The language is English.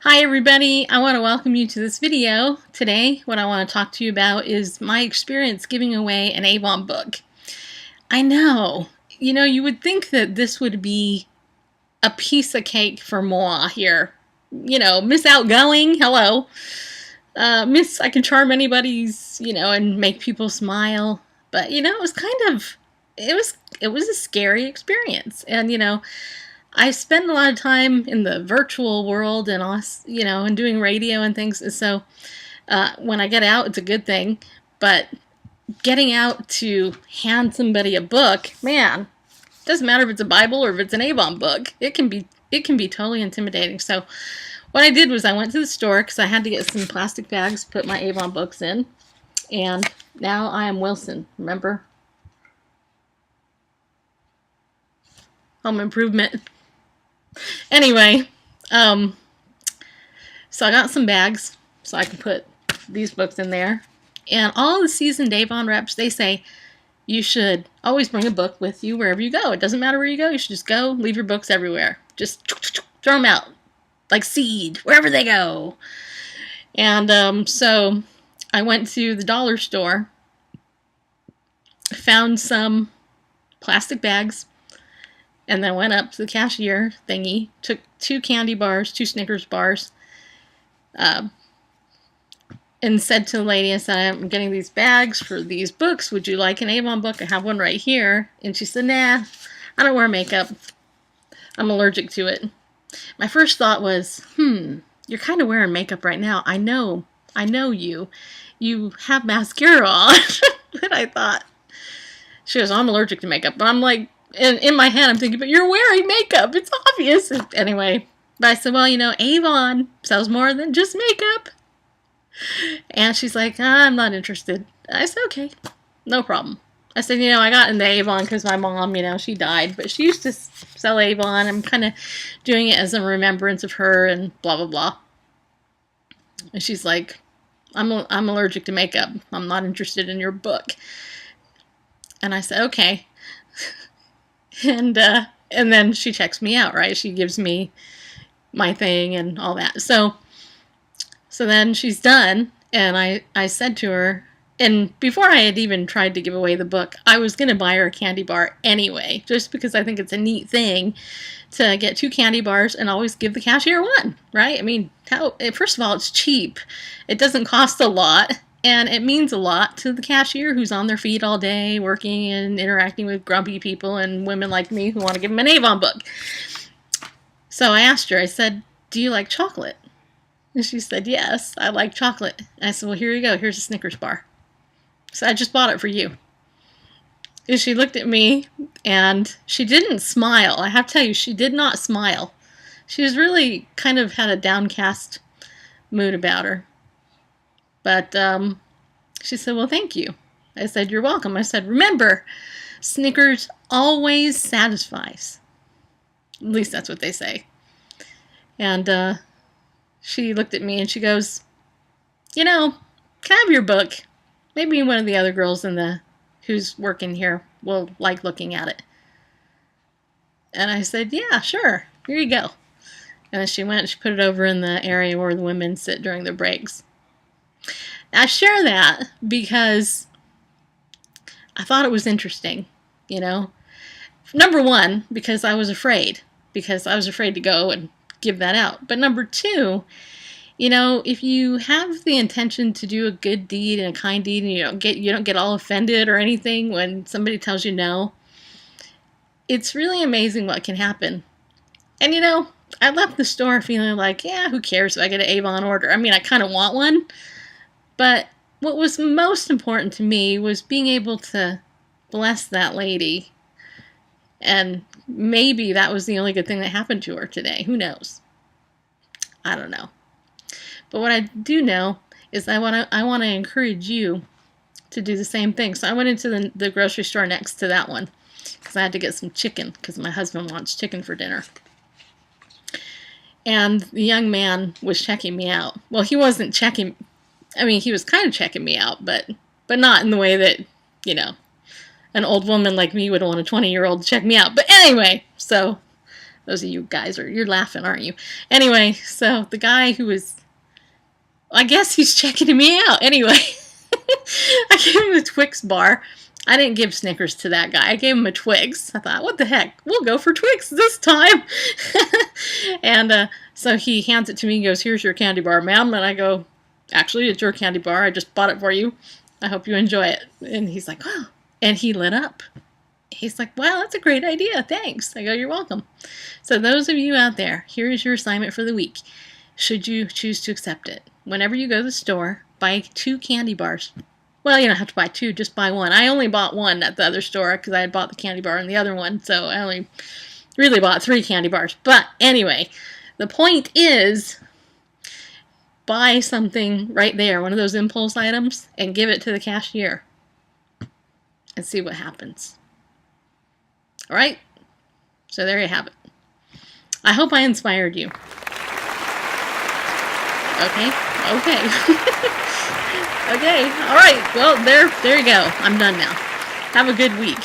Hi everybody, I want to welcome you to this video. Today, what I want to talk to you about is my experience giving away an Avon book. I know, you would think that this would be a piece of cake for moi here. Miss Outgoing, hello. Miss I can charm anybody's, and make people smile. But, it was it was a scary experience. And, I spend a lot of time in the virtual world and also, and doing radio and things. So when I get out, it's a good thing. But getting out to hand somebody a book, man, doesn't matter if it's a Bible or if it's an Avon book. It can be totally intimidating. So what I did was I went to the store because I had to get some plastic bags to put my Avon books in. And now I am Wilson, remember? Home Improvement. Anyway, so I got some bags so I can put these books in there. And all the seasoned Avon reps, they say you should always bring a book with you wherever you go. It doesn't matter where you go. You should just go, leave your books everywhere. Just throw them out like seed, wherever they go. And so I went to the dollar store, found some plastic bags, and then went up to the cashier thingy, took 2 candy bars, 2 Snickers bars, and said to the lady, I said, I'm getting these bags for these books. Would you like an Avon book? I have one right here. And she said, nah, I don't wear makeup. I'm allergic to it. My first thought was, you're kind of wearing makeup right now. I know you. You have mascara on. And I thought, she goes, I'm allergic to makeup. But I'm like, and in my head, I'm thinking, but you're wearing makeup. It's obvious. Anyway, but I said, well, Avon sells more than just makeup. And she's like, I'm not interested. I said, okay, no problem. I said, I got into Avon because my mom, she died. But she used to sell Avon. I'm kind of doing it as a remembrance of her and blah, blah, blah. And she's like, I'm allergic to makeup. I'm not interested in your book. And I said, okay. And then she checks me out, right? She gives me my thing and all that. So then she's done, and I said to her, and before I had even tried to give away the book, I was going to buy her a candy bar anyway, just because I think it's a neat thing to get 2 candy bars and always give the cashier one, right? I mean, first of all, it's cheap. It doesn't cost a lot. And it means a lot to the cashier who's on their feet all day, working and interacting with grumpy people and women like me who want to give them an Avon book. So I asked her, I said, do you like chocolate? And she said, yes, I like chocolate. And I said, well, here you go. Here's a Snickers bar. So I just bought it for you. And she looked at me, and she didn't smile. I have to tell you, she did not smile. She was really kind of had a downcast mood about her. But she said, well, thank you. I said, you're welcome. I said, remember, Snickers always satisfies. At least that's what they say. And she looked at me and she goes, can I have your book? Maybe one of the other girls who's working here will like looking at it. And I said, yeah, sure. Here you go. And then she went and she put it over in the area where the women sit during their breaks. I share that because I thought it was interesting, Number one, because I was afraid to go and give that out. But number two, if you have the intention to do a good deed and a kind deed and you don't get all offended or anything when somebody tells you no, it's really amazing what can happen. And I left the store feeling like, yeah, who cares if I get an Avon order? I mean, I kind of want one. But what was most important to me was being able to bless that lady. And maybe that was the only good thing that happened to her today. Who knows? I don't know. But what I do know is I want to encourage you to do the same thing. So I went into the grocery store next to that one because I had to get some chicken because my husband wants chicken for dinner. And the young man was checking me out. Well, he wasn't checking. I mean, he was kind of checking me out, but not in the way that, an old woman like me would want a 20-year-old to check me out. But anyway, so Those of you guys you're laughing, aren't you? Anyway, so the guy who was, I guess he's checking me out. Anyway, I gave him a Twix bar. I didn't give Snickers to that guy. I gave him a Twix. I thought, what the heck? We'll go for Twix this time. And so he hands it to me and goes, here's your candy bar, ma'am. And I go, actually, it's your candy bar. I just bought it for you. I hope you enjoy it. And he's like, wow. And he lit up. He's like, wow, that's a great idea. Thanks. I go, you're welcome. So those of you out there, here is your assignment for the week. Should you choose to accept it? Whenever you go to the store, buy 2 candy bars. Well, you don't have to buy 2, just buy 1. I only bought 1 at the other store because I had bought the candy bar in the other one, so I only really bought 3 candy bars. But anyway, the point is, buy something right there, one of those impulse items, and give it to the cashier and see what happens. All right? So there you have it. I hope I inspired you. Okay? Okay. Okay. All right. Well, there you go. I'm done now. Have a good week.